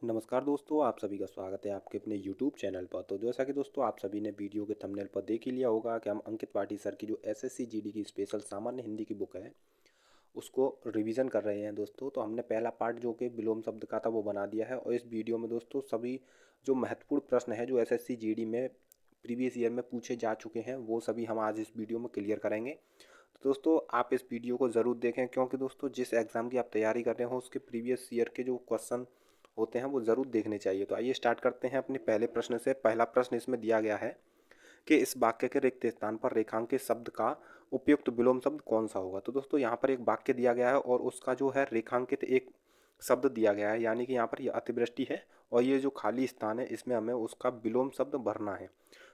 नमस्कार दोस्तों, आप सभी का स्वागत है आपके अपने YouTube चैनल पर। तो जैसा कि दोस्तों आप सभी ने वीडियो के थंबनेल पर देख ही लिया होगा कि हम अंकित पाठी सर की जो एसएससी जीडी की स्पेशल सामान्य हिंदी की बुक है उसको रिवीजन कर रहे हैं दोस्तों। तो हमने पहला पार्ट जो कि विलोम शब्द का था वो बना दिया है और इस वीडियो में दोस्तों सभी जो महत्वपूर्ण प्रश्न है जो एसएससी जीडी में प्रीवियस ईयर में पूछे जा चुके हैं वो सभी हम आज इस वीडियो में क्लियर करेंगे। तो दोस्तों आप इस वीडियो को ज़रूर देखें, क्योंकि दोस्तों जिस एग्ज़ाम की आप तैयारी कर रहे हो उसके प्रीवियस ईयर के जो क्वेश्चन होते हैं वो ज़रूर देखने चाहिए। तो आइए स्टार्ट करते हैं अपने पहले प्रश्न से। पहला प्रश्न इसमें दिया गया है कि इस वाक्य के रिक्त स्थान पर रेखांकित शब्द का उपयुक्त विलोम शब्द कौन सा होगा। तो दोस्तों यहाँ पर एक वाक्य दिया गया है और उसका जो है रेखांकित एक शब्द दिया गया है, यानी कि यहाँ पर ये अतिवृष्टि है और ये जो खाली स्थान है इसमें हमें उसका विलोम शब्द भरना है।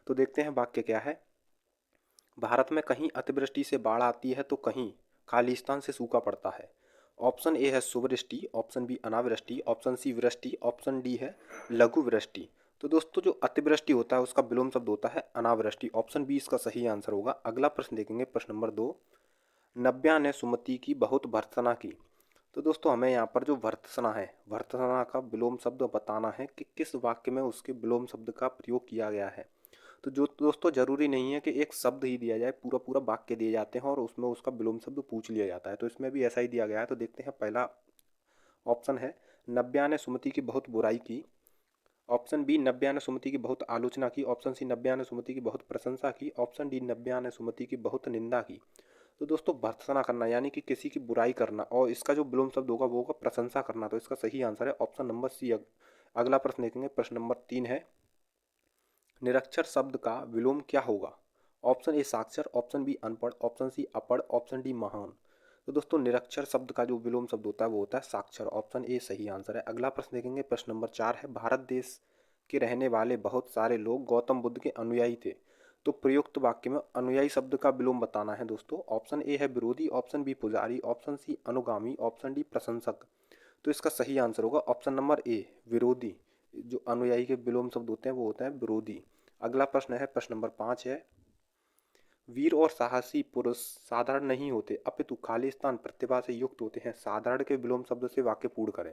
तो देखते हैं वाक्य क्या है। भारत में कहीं अतिवृष्टि से बाढ़ आती है तो कहीं खालिस्तान से सूखा पड़ता है। ऑप्शन ए है सुवृष्टि, ऑप्शन बी अनावृष्टि, ऑप्शन सी वृष्टि, ऑप्शन डी है लघु वृष्टि। तो दोस्तों जो अतिवृष्टि होता है उसका विलोम शब्द होता है अनावृष्टि। ऑप्शन बी इसका सही आंसर होगा। अगला प्रश्न देखेंगे, प्रश्न नंबर 2। नव्या ने सुमति की बहुत भर्त्सना की। तो दोस्तों हमें यहाँ पर जो भर्त्सना है, भर्त्सना का विलोम शब्द बताना है कि किस वाक्य में उसके विलोम शब्द का प्रयोग किया गया है। तो जो दोस्तों जरूरी नहीं है कि एक शब्द ही दिया जाए, पूरा पूरा वाक्य दिए जाते हैं और उसमें उसका विलोम शब्द पूछ लिया जाता है। तो इसमें भी ऐसा ही दिया गया है। तो देखते हैं, पहला ऑप्शन है नव्या ने सुमति की बहुत बुराई की। ऑप्शन बी नव्या ने सुमति की बहुत आलोचना की। ऑप्शन सी नव्या ने सुमति की बहुत प्रशंसा की। ऑप्शन डी नव्या ने सुमति की बहुत निंदा की। तो दोस्तों भर्त्सना करना यानी कि किसी की बुराई करना और इसका जो विलोम शब्द होगा वो होगा प्रशंसा करना। तो इसका सही आंसर है ऑप्शन नंबर सी। अगला प्रश्न देखेंगे, प्रश्न नंबर 3 है निरक्षर शब्द का विलोम क्या होगा। ऑप्शन ए साक्षर, ऑप्शन बी अनपढ़, ऑप्शन सी अपढ़, ऑप्शन डी महान। तो दोस्तों निरक्षर शब्द का जो विलोम शब्द होता है वो होता है साक्षर। ऑप्शन ए सही आंसर है। अगला प्रश्न देखेंगे, प्रश्न नंबर 4 है भारत देश के रहने वाले बहुत सारे लोग गौतम बुद्ध के अनुयायी थे। तो प्रयुक्त वाक्य में अनुयायी शब्द का विलोम बताना है दोस्तों। ऑप्शन ए है विरोधी, ऑप्शन बी पुजारी, ऑप्शन सी अनुगामी, ऑप्शन डी प्रशंसक। तो इसका सही आंसर होगा ऑप्शन नंबर ए विरोधी। जो अनुयायी के विलोम शब्द होते हैं वो होता है विरोधी। अगला प्रश्न है, प्रश्न नंबर 5 है वीर और साहसी पुरुष साधारण नहीं होते अपितु खालिस्तान प्रतिभा से युक्त होते हैं। साधारण के विलोम शब्द से वाक्य पूर्ण करें।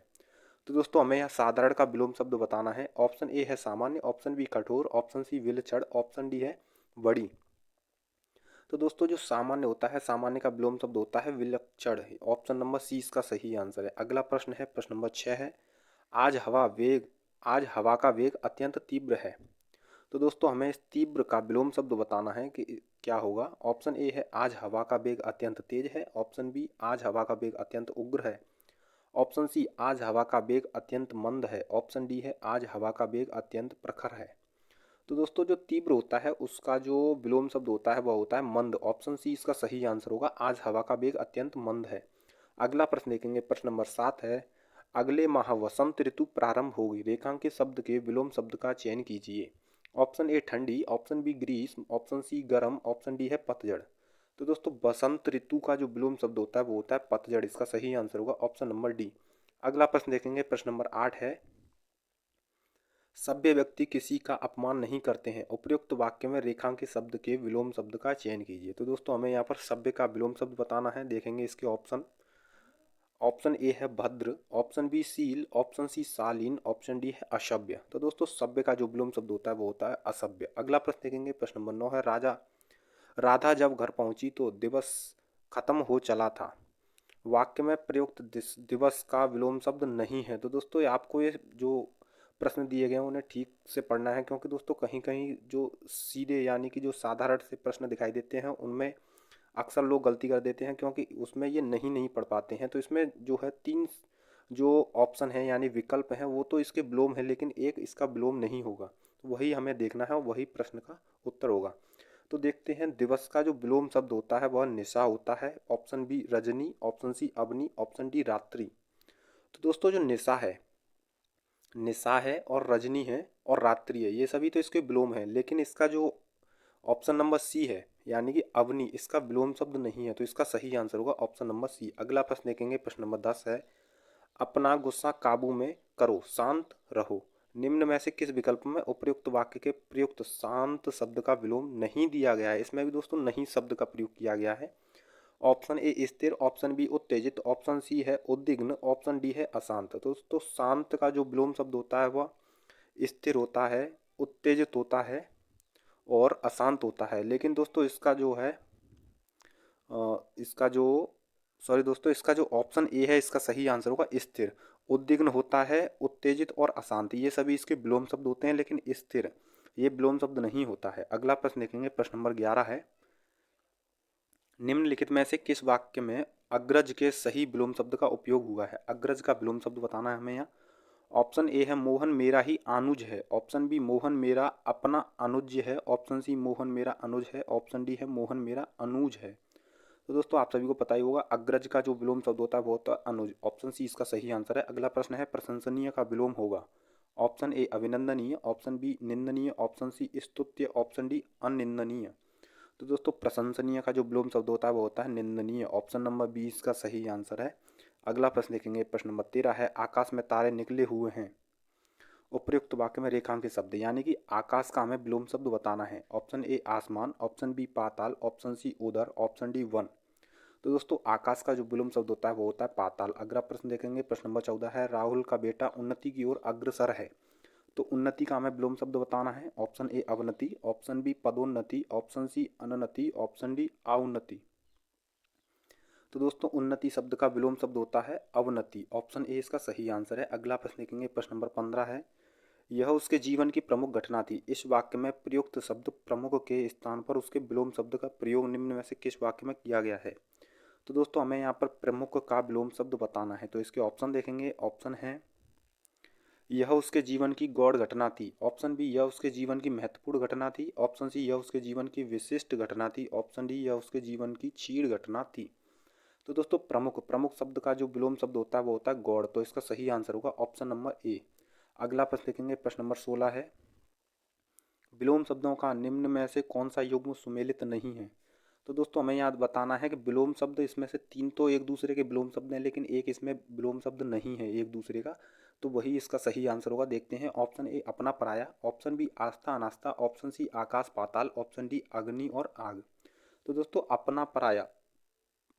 तो दोस्तों हमें यहाँ साधारण का विलोम शब्द बताना है। ऑप्शन ए है सामान्य, ऑप्शन बी कठोर, ऑप्शन सी विलक्षण, ऑप्शन डी है बड़ी। तो दोस्तों जो सामान्य होता है, सामान्य का विलोम शब्द होता है विलक्षण। ऑप्शन नंबर सी इसका सही आंसर है। अगला प्रश्न है, प्रश्न नंबर 6 है आज हवा वेग आज हवा का वेग अत्यंत तीव्र है। तो दोस्तों हमें इस तीव्र का विलोम शब्द बताना है कि क्या होगा। ऑप्शन ए है आज हवा का वेग अत्यंत तेज है। ऑप्शन बी आज हवा का वेग अत्यंत उग्र है। ऑप्शन सी आज हवा का वेग अत्यंत मंद है। ऑप्शन डी है आज हवा का वेग अत्यंत प्रखर है। तो दोस्तों जो तीव्र होता है उसका जो विलोम शब्द होता है वह होता है मंद। ऑप्शन सी इसका सही आंसर होगा, आज हवा का वेग अत्यंत मंद है। अगला प्रश्न देखेंगे, प्रश्न नंबर 7 है अगले माह वसंत ऋतु प्रारंभ होगी, रेखांकित शब्द के विलोम शब्द का चयन कीजिए। ऑप्शन ए ठंडी, ऑप्शन बी ग्रीष्म, ऑप्शन सी गर्म, ऑप्शन डी है पतझड़। तो दोस्तों बसंत ऋतु का जो विलोम शब्द होता है वो होता है पतझड़। इसका सही आंसर होगा ऑप्शन नंबर डी। अगला प्रश्न देखेंगे, प्रश्न नंबर 8 है सभ्य व्यक्ति किसी का अपमान नहीं करते हैं, उपयुक्त वाक्य में रेखांकित शब्द के विलोम शब्द का चयन कीजिए। तो दोस्तों हमें यहाँ पर सभ्य का विलोम शब्द बताना है। देखेंगे इसके ऑप्शन। ऑप्शन ए है भद्र, ऑप्शन बी शील, ऑप्शन सी शालीन, ऑप्शन डी है असभ्य। तो दोस्तों सभ्य का जो विलोम शब्द होता है वो होता है असभ्य। अगला प्रश्न देखेंगे, प्रश्न नंबर 9 है राधा जब घर पहुंची तो दिवस खत्म हो चला था। वाक्य में प्रयुक्त दिवस का विलोम शब्द नहीं है। तो दोस्तों आपको ये जो प्रश्न दिए गए हैं उन्हें ठीक से पढ़ना है, क्योंकि दोस्तों कहीं कहीं जो सीधे यानी कि जो साधारण से प्रश्न दिखाई देते हैं उनमें अक्सर लोग गलती कर देते हैं, क्योंकि उसमें ये नहीं पढ़ पाते हैं। तो इसमें जो है 3 जो ऑप्शन है यानी विकल्प हैं वो तो इसके विलोम है, लेकिन एक इसका विलोम नहीं होगा। तो वही हमें देखना है और वही प्रश्न का उत्तर होगा। तो देखते हैं, दिवस का जो विलोम शब्द होता है वह निशा होता है। ऑप्शन बी रजनी, ऑप्शन सी अवनी, ऑप्शन डी रात्रि। तो दोस्तों जो निशा है और रजनी है और रात्रि है, ये सभी तो इसके विलोम है, लेकिन इसका जो ऑप्शन नंबर सी है यानी कि अवनी, इसका विलोम शब्द नहीं है। तो इसका सही आंसर होगा ऑप्शन नंबर सी। अगला प्रश्न देखेंगे, प्रश्न नंबर 10 है अपना गुस्सा काबू में करो, शांत रहो। निम्न में से किस विकल्प में उपयुक्त वाक्य के प्रयुक्त शांत शब्द का विलोम नहीं दिया गया है। इसमें भी दोस्तों नहीं शब्द का प्रयोग किया गया है। ऑप्शन ए स्थिर, ऑप्शन बी उत्तेजित, ऑप्शन सी है उद्विग्न, ऑप्शन डी है अशांत। तो दोस्तों शांत का जो विलोम शब्द होता है वह स्थिर होता है, उत्तेजित होता है और अशांत होता है। लेकिन दोस्तों इसका जो है इसका जो सॉरी दोस्तों, इसका जो ऑप्शन ए है इसका सही आंसर होगा स्थिर। उद्विग्न होता है, उत्तेजित और अशांत, ये सभी इसके विलोम शब्द होते हैं, लेकिन स्थिर ये विलोम शब्द नहीं होता है। अगला प्रश्न देखेंगे, प्रश्न नंबर 11 है, निम्नलिखित में से किस वाक्य में अग्रज के सही विलोम शब्द का उपयोग हुआ है? अग्रज का विलोम शब्द बताना है हमें यहाँ। ऑप्शन ए है मोहन मेरा ही अनुज है, ऑप्शन बी मोहन मेरा अपना अनुज है, ऑप्शन सी मोहन मेरा अनुज है, ऑप्शन डी है मोहन मेरा अनुज है। तो दोस्तों आप सभी को पता ही होगा अग्रज का जो विलोम शब्द होता है वो होता है अनुज। ऑप्शन सी इसका सही आंसर है। अगला प्रश्न है, प्रशंसनीय का विलोम होगा। ऑप्शन ए अभिनंदनीय, ऑप्शन बी निंदनीय, ऑप्शन सी स्तुत्य, ऑप्शन डी अनिंदनीय। तो दोस्तों प्रशंसनीय का जो विलोम शब्द होता है वो होता है निंदनीय। ऑप्शन नंबर बी इसका सही आंसर है। अगला प्रश्न देखेंगे, प्रश्न नंबर 13 है, आकाश में तारे निकले हुए हैं। उपयुक्त वाक्य में रेखांकित शब्द, यानी कि आकाश का हमें विलोम शब्द बताना है। ऑप्शन ए आसमान, ऑप्शन बी पाताल, ऑप्शन सी उदर, ऑप्शन डी वन। तो दोस्तों आकाश का जो विलोम शब्द होता है वो होता है पाताल। अगला प्रश्न देखेंगे, प्रश्न नंबर 14 है, राहुल का बेटा उन्नति की ओर अग्रसर है। तो उन्नति का हमें विलोम शब्द बताना है। ऑप्शन ए अवनति, ऑप्शन बी पदोन्नति, ऑप्शन सी अनन्नति, ऑप्शन डी अवनति। तो दोस्तों उन्नति शब्द का विलोम शब्द होता है अवनति। ऑप्शन ए इसका सही आंसर है। अगला प्रश्न देखेंगे, प्रश्न नंबर 15 है, यह उसके जीवन की प्रमुख घटना थी। इस वाक्य में प्रयुक्त शब्द प्रमुख के स्थान पर उसके विलोम शब्द का प्रयोग निम्न में से किस वाक्य में किया गया है? तो दोस्तों हमें यहाँ पर प्रमुख का विलोम शब्द बताना है। तो इसके ऑप्शन देखेंगे, ऑप्शन है यह उसके जीवन की गौड़ घटना थी, ऑप्शन बी यह उसके जीवन की महत्वपूर्ण घटना थी, ऑप्शन सी यह उसके जीवन की विशिष्ट घटना थी, ऑप्शन डी यह उसके जीवन की क्षीण घटना थी। तो दोस्तों प्रमुख प्रमुख शब्द का जो विलोम शब्द होता है वो होता है गौड़। तो इसका सही आंसर होगा ऑप्शन नंबर ए। अगला प्रश्न देखेंगे, प्रश्न नंबर 16 है, विलोम शब्दों का निम्न में से कौन सा युग्म सुमेलित नहीं है? तो दोस्तों हमें याद बताना है कि विलोम शब्द इसमें से तीन तो एक दूसरे के विलोम शब्द हैं, लेकिन एक इसमें विलोम शब्द नहीं है एक दूसरे का। तो वही इसका सही आंसर होगा। देखते हैं, ऑप्शन ए अपना पराया, ऑप्शन बी आस्था अनास्था, ऑप्शन सी आकाश पाताल, ऑप्शन डी अग्नि और आग। तो दोस्तों अपना पराया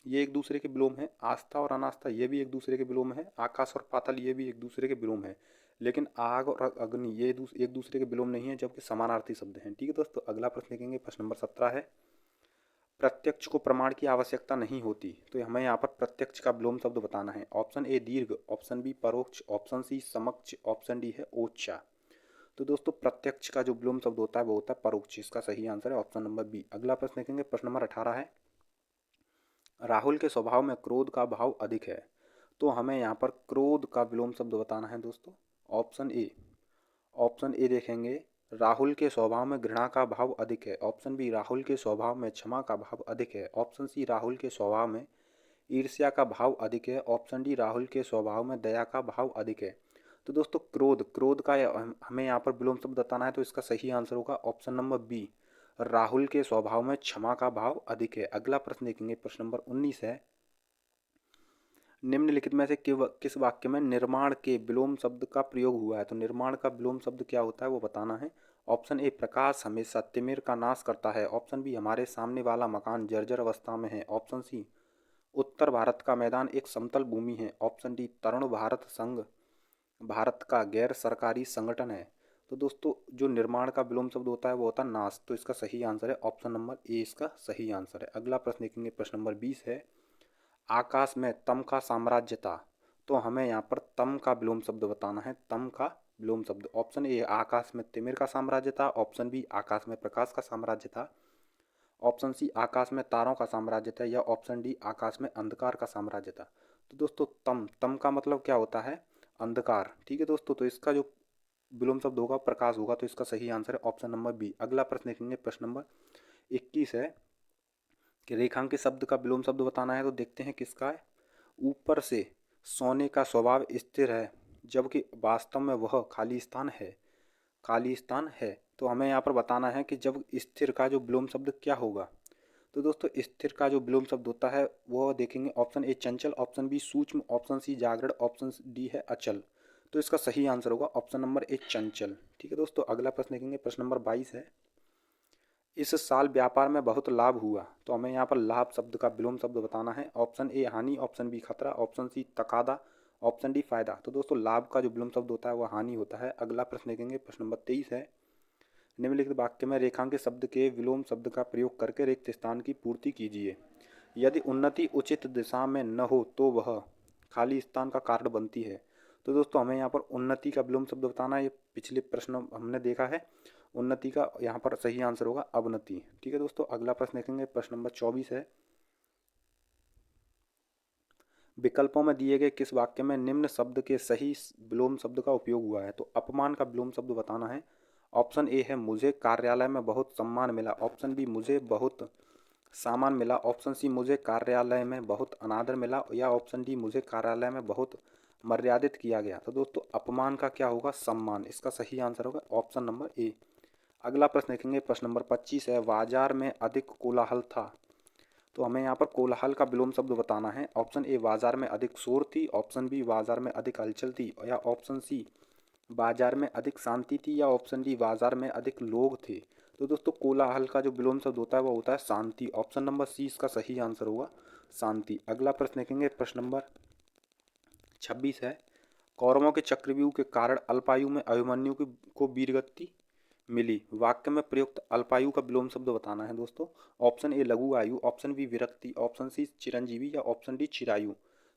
ये एक दूसरे के विलोम है, आस्था और अनास्था ये भी एक दूसरे के विलोम है, आकाश और पाताल ये भी एक दूसरे के विलोम है, लेकिन आग और अग्नि ये एक दूसरे के विलोम नहीं है, जबकि समानार्थी शब्द हैं। ठीक है दोस्तों, अगला प्रश्न देखेंगे, प्रश्न नंबर 17 है, प्रत्यक्ष को प्रमाण की आवश्यकता नहीं होती। तो हमें यहाँ पर प्रत्यक्ष का विलोम शब्द बताना है। ऑप्शन ए दीर्घ, ऑप्शन बी परोक्ष, ऑप्शन सी समक्ष, ऑप्शन डी है ओच्छा। तो दोस्तों प्रत्यक्ष का जो विलोम शब्द होता है वो होता है परोक्ष। इसका सही आंसर है ऑप्शन नंबर बी। अगला प्रश्न देखेंगे, प्रश्न नंबर 18 है, राहुल के स्वभाव में क्रोध का भाव अधिक है। तो हमें यहाँ पर क्रोध का विलोम शब्द बताना है दोस्तों। ऑप्शन ए देखेंगे, राहुल के स्वभाव में घृणा का भाव अधिक है, ऑप्शन बी राहुल के स्वभाव में क्षमा का भाव अधिक है, ऑप्शन सी राहुल के स्वभाव में ईर्ष्या का भाव अधिक है, ऑप्शन डी राहुल के स्वभाव में दया का भाव अधिक है। तो दोस्तों क्रोध क्रोध का हमें यहाँ पर विलोम शब्द बताना है। तो इसका सही आंसर होगा ऑप्शन नंबर बी, राहुल के स्वभाव में क्षमा का भाव अधिक है। अगला प्रश्न देखेंगे, प्रश्न नंबर 19 है, निम्नलिखित में से किस वाक्य में निर्माण के विलोम शब्द का प्रयोग हुआ है? तो निर्माण का विलोम शब्द क्या होता है वो बताना है। ऑप्शन ए प्रकाश हमेशा तिमिर का नाश करता है, ऑप्शन बी हमारे सामने वाला मकान जर्जर अवस्था में है, ऑप्शन सी उत्तर भारत का मैदान एक समतल भूमि है, ऑप्शन डी तरुण भारत संघ भारत का गैर सरकारी संगठन है। तो दोस्तों जो निर्माण का विलोम शब्द होता है वो होता है नाश। तो इसका सही आंसर है ऑप्शन नंबर ए, इसका सही आंसर है। अगला प्रश्न देखेंगे, प्रश्न नंबर 20 है, आकाश में तम का साम्राज्य था। तो हमें यहाँ पर तम का विलोम शब्द बताना है। तम का विलोम शब्द, ऑप्शन ए आकाश में तिमिर का साम्राज्य था, ऑप्शन बी आकाश में प्रकाश का साम्राज्य था, ऑप्शन सी आकाश में तारों का साम्राज्य था, या ऑप्शन डी आकाश में अंधकार का साम्राज्य था। तो दोस्तों तम तम का मतलब क्या होता है? अंधकार। ठीक है दोस्तों, तो इसका जो विलोम शब्द होगा प्रकाश होगा। तो इसका सही आंसर है ऑप्शन नंबर बी। अगला प्रश्न देखेंगे, प्रश्न नंबर 21 है कि रेखांकित शब्द का विलोम शब्द बताना है। तो देखते हैं किसका है। ऊपर से सोने का स्वभाव स्थिर है, जबकि वास्तव में वह खाली स्थान है। तो हमें यहाँ पर बताना है कि जब स्थिर का जो विलोम शब्द क्या होगा। तो दोस्तों स्थिर का जो विलोम शब्द होता है वो देखेंगे, option A Chanchal, option B सूक्ष्म, ऑप्शन सी जागरण, ऑप्शन डी है अचल। तो इसका सही आंसर होगा ऑप्शन नंबर ए चंचल। ठीक है दोस्तों, अगला प्रश्न देखेंगे, प्रश्न नंबर 22 है, इस साल व्यापार में बहुत लाभ हुआ। तो हमें यहाँ पर लाभ शब्द का विलोम शब्द बताना है। ऑप्शन ए हानि, ऑप्शन बी खतरा, ऑप्शन सी तकादा, ऑप्शन डी फायदा। तो दोस्तों लाभ का जो विलोम शब्द होता है वह हानि होता है। अगला प्रश्न देखेंगे, प्रश्न नंबर 23 है। निम्नलिखित वाक्य में रेखांकित शब्द के विलोम शब्द का प्रयोग करके रिक्त स्थान की पूर्ति कीजिए। यदि उन्नति उचित दिशा में न हो तो वह खाली स्थान का कारण बनती है। तो दोस्तों हमें यहाँ पर उन्नति का विलोम शब्द बताना है। ये पिछले प्रश्न हमने देखा है। उन्नति का यहाँ पर सही आंसर होगा अवनति। ठीक है दोस्तों, अगला प्रश्न देखेंगे, प्रश्न नंबर 24 है। विकल्पों में दिए गए किस वाक्य में निम्न शब्द के सही विलोम शब्द का उपयोग हुआ है। तो अपमान का विलोम शब्द बताना है। ऑप्शन ए है मुझे कार्यालय में बहुत सम्मान मिला, ऑप्शन बी मुझे बहुत सामान मिला, ऑप्शन सी मुझे कार्यालय में बहुत अनादर मिला, या ऑप्शन डी मुझे कार्यालय में बहुत मर्यादित किया गया। तो दोस्तों अपमान का क्या होगा, सम्मान। इसका सही आंसर होगा ऑप्शन नंबर ए। अगला प्रश्न देखेंगे, प्रश्न नंबर 25 है। बाजार में अधिक कोलाहल था। तो हमें यहाँ पर कोलाहल का विलोम शब्द बताना है। ऑप्शन ए बाजार में अधिक शोर थी, ऑप्शन बी बाजार में अधिक हलचल थी, या ऑप्शन सी बाजार में अधिक शांति थी, या ऑप्शन डी बाजार में अधिक लोग थे। तो दोस्तों कोलाहल का जो विलोम शब्द होता है वो होता है शांति। ऑप्शन नंबर सी इसका सही आंसर होगा, शांति। अगला प्रश्न देखेंगे, प्रश्न नंबर 26 है। कौरवों के चक्रव्यूह के कारण अल्पायु में अभिमन्यु को वीरगति मिली। वाक्य में प्रयुक्त अल्पायु का विलोम शब्द बताना है दोस्तों। ऑप्शन ए लघु आयु, ऑप्शन बी विरक्ति, ऑप्शन सी चिरंजीवी, या ऑप्शन डी चिरायु।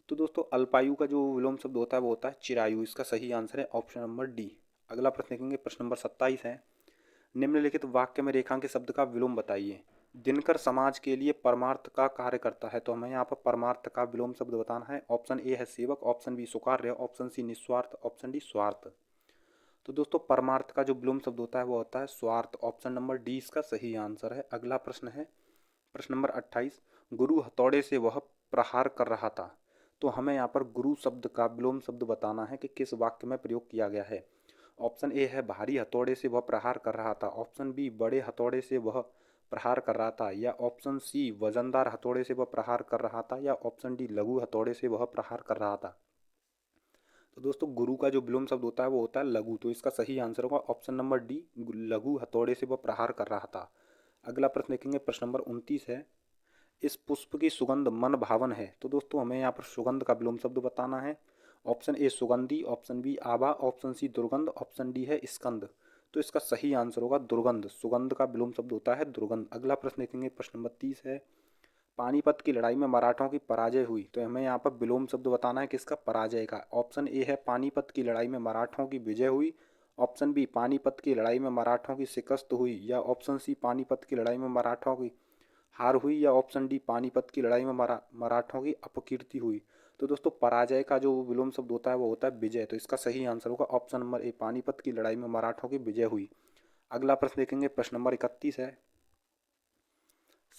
तो दोस्तों अल्पायु का जो विलोम शब्द होता है वो होता है चिरायु। इसका सही आंसर है ऑप्शन नंबर डी। अगला प्रश्न देखेंगे, प्रश्न नंबर 27 है। निम्नलिखित वाक्य में रेखांकित शब्द का विलोम बताइए। दिनकर समाज के लिए परमार्थ का कार्य करता है। तो हमें यहाँ पर परमार्थ का विलोम शब्द बताना है। ऑप्शन ए है सेवक, ऑप्शन बी सुकार्य, ऑप्शन सी निस्वार्थ, ऑप्शन डी स्वार्थ। तो दोस्तों परमार्थ का जो विलोम शब्द होता है वो होता है स्वार्थ। ऑप्शन नंबर डी इसका सही आंसर है। अगला प्रश्न है, प्रश्न नंबर 28। गुरु हथौड़े से वह प्रहार कर रहा था। तो हमें यहाँ पर गुरु शब्द का विलोम शब्द बताना है कि किस वाक्य में प्रयोग किया गया है। ऑप्शन ए है भारी हथौड़े से वह प्रहार कर रहा था, ऑप्शन बी बड़े हथौड़े से वह प्रहार कर रहा था, या ऑप्शन सी वजनदार हथौड़े से वह प्रहार कर रहा था, या ऑप्शन डी लघु हथौड़े से वह प्रहार कर रहा था। तो दोस्तों गुरु का जो विलोम शब्द होता है वो होता है लघु। तो इसका सही आंसर होगा ऑप्शन नंबर डी, लघु हथौड़े से वह प्रहार कर रहा था। अगला प्रश्न देखेंगे, प्रश्न नंबर 29 है। इस पुष्प की सुगंध मन भावन है। तो दोस्तों हमें यहाँ पर सुगंध का विलोम शब्द बताना है। ऑप्शन ए सुगंधी, ऑप्शन बी आभा, ऑप्शन सी दुर्गंध, ऑप्शन डी है स्कंद। तो इसका सही आंसर होगा दुर्गंध। सुगंध का विलोम शब्द होता है दुर्गंध। अगला प्रश्न देखेंगे, प्रश्न नंबर 30 है। पानीपत की लड़ाई में मराठों की पराजय हुई। तो हमें यहाँ पर विलोम शब्द बताना है किसका, पराजय का। ऑप्शन ए है पानीपत की लड़ाई में मराठों की विजय हुई, ऑप्शन बी पानीपत की लड़ाई में मराठों की शिकस्त हुई, या ऑप्शन सी पानीपत की लड़ाई में मराठों की हार हुई, या ऑप्शन डी पानीपत की लड़ाई में मराठों की अपकीर्ति हुई। तो दोस्तों पराजय का जो विलोम शब्द होता है वो होता है विजय। तो इसका सही आंसर होगा ऑप्शन नंबर ए, पानीपत की लड़ाई में मराठों की विजय हुई। अगला प्रश्न देखेंगे, प्रश्न नंबर 31 है।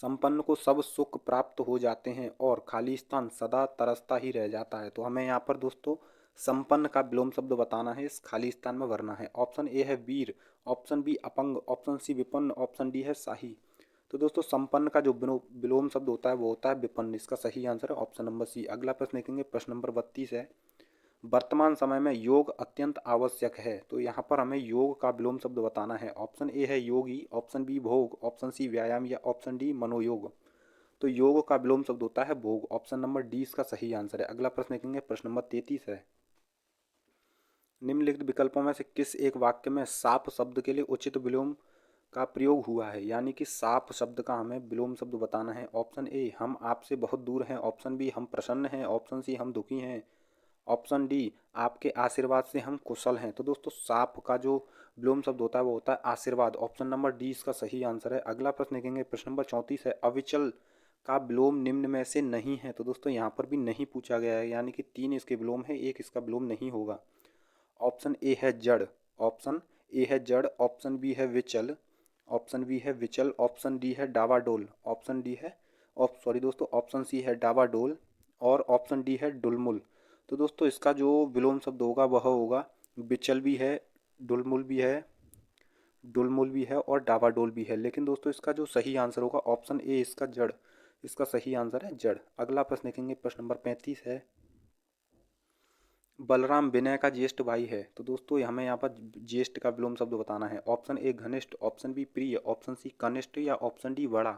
संपन्न को सब सुख प्राप्त हो जाते हैं और खाली स्थान सदा तरसता ही रह जाता है। तो हमें यहाँ पर दोस्तों संपन्न का विलोम शब्द बताना है, इस खाली स्थान में भरना है। ऑप्शन ए है वीर, ऑप्शन बी अपंग, ऑप्शन सी विपन्न, ऑप्शन डी है शाही। तो दोस्तों संपन्न का जो विलोम शब्द होता है वो होता है विपन्न। इसका सही आंसर है ऑप्शन नंबर सी। अगला प्रश्न देखेंगे, प्रश्न नंबर 32 है। वर्तमान समय में योग अत्यंत आवश्यक है। तो यहाँ पर हमें योग का विलोम शब्द बताना है। ऑप्शन ए है योगी, ऑप्शन बी भोग, ऑप्शन सी व्यायाम, या ऑप्शन डी मनोयोग। तो योग का विलोम शब्द होता है भोग। ऑप्शन नंबर डी इसका सही आंसर है। अगला प्रश्न देखेंगे, प्रश्न नंबर 33 है। निम्नलिखित विकल्पों में से किस एक वाक्य में साप शब्द के लिए उचित विलोम का प्रयोग हुआ है। यानी कि साप शब्द का हमें विलोम शब्द बताना है। ऑप्शन ए हम आपसे बहुत दूर हैं, ऑप्शन बी हम प्रसन्न हैं, ऑप्शन सी हम दुखी हैं, ऑप्शन डी आपके आशीर्वाद से हम कुशल हैं। तो दोस्तों साप का जो विलोम शब्द होता है वो होता है आशीर्वाद। ऑप्शन नंबर डी इसका सही आंसर है। अगला प्रश्न देखेंगे, प्रश्न नंबर 34 है। अविचल का विलोम निम्न में से नहीं है। तो दोस्तों यहाँ पर भी नहीं पूछा गया है, यानी कि 3 इसके विलोम है, एक इसका विलोम नहीं होगा। ऑप्शन ए है जड़, ऑप्शन ए है जड़, ऑप्शन बी है विचल, ऑप्शन बी है विचल, ऑप्शन डी है डावाडोल, ऑप्शन डी है सॉरी दोस्तों ऑप्शन सी है डावाडोल, और ऑप्शन डी है डुलमुल। तो दोस्तों इसका जो विलोम शब्द होगा वह होगा विचल भी है, डुलमुल भी है, डुलमुल भी है, और डावाडोल भी है। लेकिन दोस्तों इसका जो सही आंसर होगा ऑप्शन ए इसका जड़, इसका सही आंसर है जड़। अगला प्रश्न देखेंगे, प्रश्न नंबर 35 है। बलराम विनय का ज्येष्ठ भाई है। तो दोस्तों हमें यहाँ पर ज्येष्ठ का विलोम शब्द बताना है। ऑप्शन ए घनिष्ठ, ऑप्शन बी प्रिय, ऑप्शन सी कनिष्ठ या ऑप्शन डी बड़ा।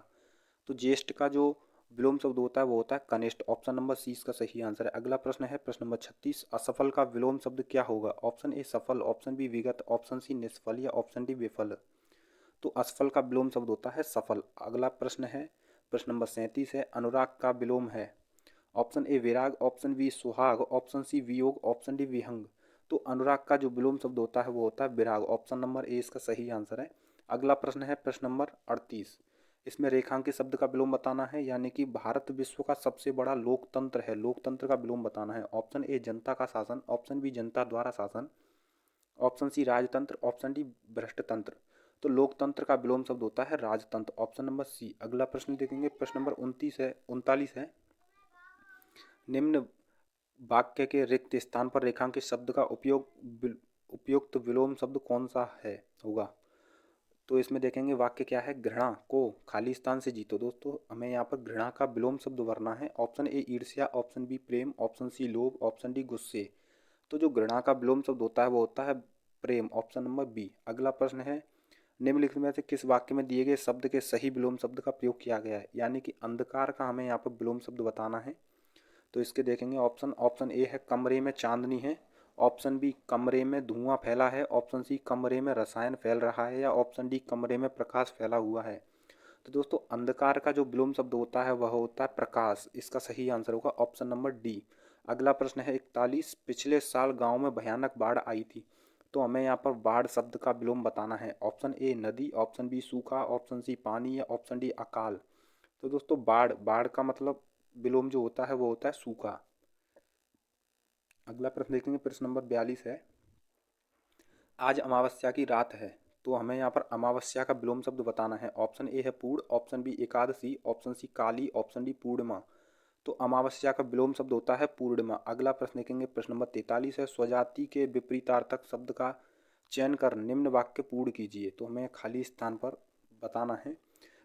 तो ज्येष्ठ का जो विलोम शब्द होता है वो होता है कनिष्ठ। ऑप्शन नंबर सी इसका सही आंसर है। अगला प्रश्न है प्रश्न नंबर 36। असफल का विलोम शब्द क्या होगा? ऑप्शन ए सफल, ऑप्शन बी विगत, ऑप्शन सी निष्फल या ऑप्शन डी विफल। तो असफल का विलोम शब्द होता है सफल। अगला प्रश्न है प्रश्न नंबर 37 है। अनुराग का विलोम है। ऑप्शन ए विराग, ऑप्शन बी सुहाग, ऑप्शन सी वियोग, ऑप्शन डी विहंग। तो अनुराग का जो विलोम शब्द होता है वो होता है विराग। ऑप्शन नंबर ए इसका सही आंसर है। अगला प्रश्न है प्रश्न नंबर 38। इसमें रेखांकित शब्द का विलोम बताना है, यानी कि भारत विश्व का सबसे बड़ा लोकतंत्र है, लोकतंत्र का विलोम बताना है। ऑप्शन ए जनता का शासन, ऑप्शन बी जनता द्वारा शासन, ऑप्शन सी राजतंत्र, ऑप्शन डी भ्रष्टतंत्र। तो लोकतंत्र का विलोम शब्द होता है राजतंत्र। Option number C. अगला प्रश्न देखेंगे प्रश्न नंबर 39 है। निम्न वाक्य के रिक्त स्थान पर रेखांकित शब्द का उपयुक्त विलोम शब्द कौन सा है होगा? तो इसमें देखेंगे वाक्य क्या है। घृणा को खाली स्थान से जीतो। दोस्तों हमें यहाँ पर घृणा का विलोम शब्द भरना है। ऑप्शन ए ईर्ष्या, ऑप्शन बी प्रेम, ऑप्शन सी लोभ, ऑप्शन डी गुस्से। तो जो घृणा का विलोम शब्द होता है वो होता है प्रेम। Option number B. अगला प्रश्न है निम्नलिखित में से किस वाक्य में दिए गए शब्द के सही विलोम शब्द का प्रयोग किया गया है? यानी कि अंधकार का हमें यहाँ पर विलोम शब्द बताना है। तो इसके देखेंगे ऑप्शन ए है कमरे में चांदनी है, ऑप्शन बी कमरे में धुआं फैला है, ऑप्शन सी कमरे में रसायन फैल रहा है या ऑप्शन डी कमरे में प्रकाश फैला हुआ है। तो दोस्तों अंधकार का जो विलोम शब्द होता है वह होता है प्रकाश। इसका सही आंसर होगा ऑप्शन नंबर डी। अगला प्रश्न है 41। पिछले साल गांव में भयानक बाढ़ आई थी। तो हमें यहाँ पर बाढ़ शब्द का विलोम बताना है। ऑप्शन ए नदी, ऑप्शन बी सूखा, ऑप्शन सी पानी या ऑप्शन डी अकाल। तो दोस्तों बाढ़, बाढ़ का मतलब विलोम जो होता है वो होता है सूखा। अगला प्रश्न देखेंगे प्रश्न नंबर 42 है। आज अमावस्या की रात है। तो हमें यहाँ पर अमावस्या का विलोम शब्द बताना है। ऑप्शन ए है पूर्ण, ऑप्शन बी एकादशी, ऑप्शन सी काली, ऑप्शन डी पूर्णिमा। तो अमावस्या का विलोम शब्द होता है पूर्णिमा। अगला प्रश्न देखेंगे प्रश्न नंबर 43 है। स्वजाति के विपरीतार्थक शब्द का चयन कर निम्न वाक्य पूर्ण कीजिए। तो हमें खाली स्थान पर बताना है।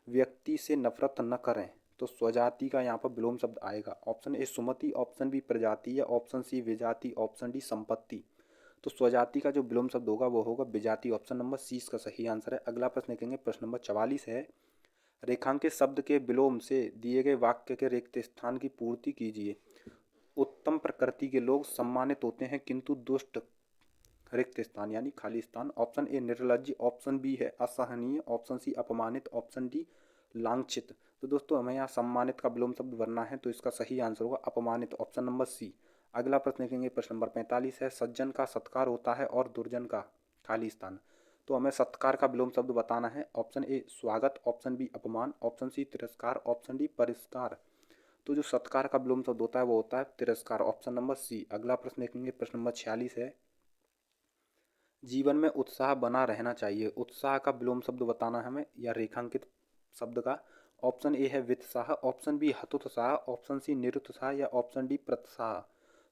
व्यक्ति से नफरत न करें। तो स्वजाति का यहाँ पर विलोम शब्द आएगा। ऑप्शन ए सुमति, ऑप्शन बी प्रजाति या ऑप्शन सी विजाति, ऑप्शन डी संपत्ति। तो स्वजाति का जो विलोम शब्द होगा वो होगा विजाति। ऑप्शन नंबर सी इसका सही आंसर है। अगला प्रश्न देखेंगे प्रश्न नंबर 44 है। रेखांकित शब्द के विलोम से दिए गए वाक्य के रिक्त स्थान की पूर्ति कीजिए। उत्तम प्रकृति के लोग सम्मानित होते हैं किंतु दुष्ट, रिक्त स्थान यानी खाली स्थान। ऑप्शन ए निर्लज्ज, ऑप्शन बी है असहनीय, ऑप्शन सी अपमानित, ऑप्शन डी लांछित। तो दोस्तों हमें यहाँ सम्मानित का विलोम शब्द भरना है। तो इसका सही आंसर होगा अपमानित। Option number C. अगला प्रश्न देखेंगे प्रश्न नंबर 45 है। सज्जन का सत्कार होता है और दुर्जन का खाली स्थान। तो हमें सत्कार का विलोम शब्द बताना है। ऑप्शन ए स्वागत, ऑप्शन बी अपमान, ऑप्शन सी तिरस्कार, ऑप्शन डी परिष्कार। तो जो सत्कार का विलोम शब्द होता है वो होता है तिरस्कार। Option number C. अगला प्रश्न देखेंगे प्रश्न नंबर 46 है। जीवन में उत्साह बना रहना चाहिए। उत्साह का विलोम शब्द बताना है हमें या रेखांकित शब्द का। ऑप्शन ए है वित्साह, ऑप्शन बी हतोत्साह, ऑप्शन सी निरुत्साह या ऑप्शन डी प्रोत्साह।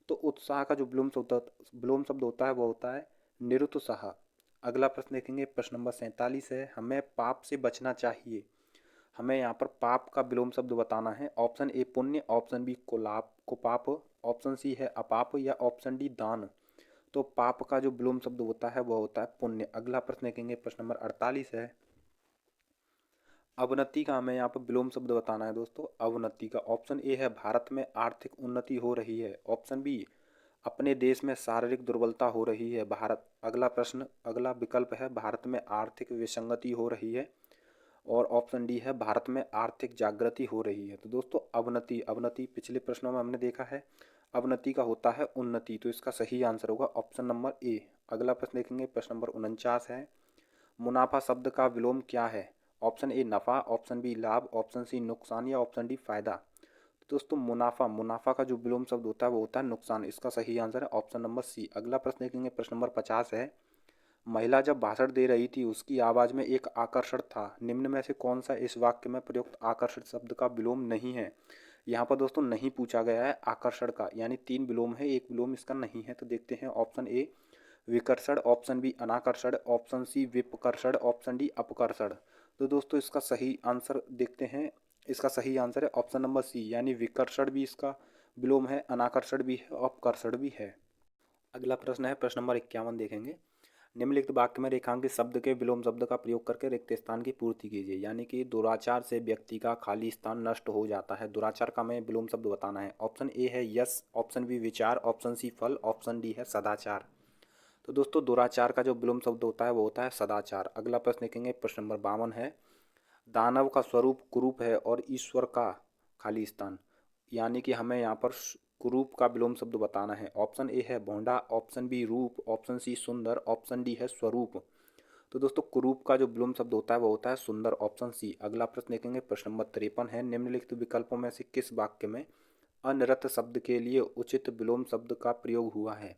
तो उत्साह का जो विलोम शब्द होता है वो होता है निरुत्साह। अगला प्रश्न देखेंगे प्रश्न नंबर 47 है। हमें पाप से बचना चाहिए। हमें यहाँ पर पाप का विलोम शब्द बताना है। ऑप्शन ए पुण्य, ऑप्शन बी कुपाप, ऑप्शन सी है अपाप या ऑप्शन डी दान। तो पाप का जो विलोम शब्द होता है वह होता है पुण्य। अगला प्रश्न देखेंगे प्रश्न नंबर 48 है। अवनति का हमें यहाँ पर विलोम शब्द बताना है दोस्तों। अवनति का ऑप्शन ए है भारत में आर्थिक उन्नति हो रही है, ऑप्शन बी अपने देश में शारीरिक दुर्बलता हो रही है भारत। अगला विकल्प है भारत में आर्थिक विसंगति हो रही है और ऑप्शन डी है भारत में आर्थिक जागृति हो रही है। तो दोस्तों अवनति, अवनति पिछले प्रश्नों में हमने देखा है अवनति का होता है उन्नति। तो इसका सही आंसर होगा ऑप्शन नंबर ए। अगला प्रश्न देखेंगे प्रश्न नंबर 49 है। मुनाफा शब्द का विलोम क्या है? ऑप्शन ए नफ़ा, ऑप्शन बी लाभ, ऑप्शन सी नुकसान या ऑप्शन डी फायदा। तो दोस्तों मुनाफा, मुनाफा का जो विलोम शब्द होता है वो होता है नुकसान। इसका सही आंसर है ऑप्शन नंबर सी। अगला प्रश्न देखेंगे प्रश्न नंबर 50 है। महिला जब भाषण दे रही थी उसकी आवाज़ में एक आकर्षण था। निम्न में से कौन सा इस वाक्य में प्रयुक्त आकर्षण शब्द का विलोम नहीं है? यहाँ पर दोस्तों नहीं पूछा गया है आकर्षण का, यानी 3 विलोम है, एक विलोम इसका नहीं है। तो देखते हैं ऑप्शन ए विकर्षण, ऑप्शन बी अनाकर्षण, ऑप्शन सी विपकर्षण, ऑप्शन डी अपकर्षण। तो दोस्तों इसका सही आंसर देखते हैं। इसका सही आंसर है ऑप्शन नंबर सी, यानी विकर्षण भी इसका विलोम है, अनाकर्षण भी है, अपकर्षण भी है। अगला प्रश्न है प्रश्न नंबर 51 देखेंगे। निम्नलिखित वाक्य में रेखांकित शब्द के विलोम शब्द का प्रयोग करके रिक्त स्थान की पूर्ति कीजिए। यानी कि दुराचार से व्यक्ति का खाली स्थान नष्ट हो जाता है। दुराचार का हमें विलोम शब्द बताना है। ऑप्शन ए है यश, ऑप्शन बी विचार, ऑप्शन सी फल, ऑप्शन डी है सदाचार। तो दोस्तों दुराचार का जो विलोम शब्द होता है वो होता है सदाचार। अगला प्रश्न देखेंगे प्रश्न नंबर 52 है। दानव का स्वरूप कुरूप है और ईश्वर का खाली स्थान। यानी कि हमें यहाँ पर कुरूप का विलोम शब्द बताना है। ऑप्शन ए है भोंडा, ऑप्शन बी रूप, ऑप्शन सी सुंदर, ऑप्शन डी है स्वरूप। तो दोस्तों कुरूप का जो विलोम शब्द होता है वो होता है सुंदर, ऑप्शन सी। अगला प्रश्न देखेंगे प्रश्न नंबर 53 है। निम्नलिखित विकल्पों में से किस वाक्य में अनर्थ शब्द के लिए उचित विलोम शब्द का प्रयोग हुआ है।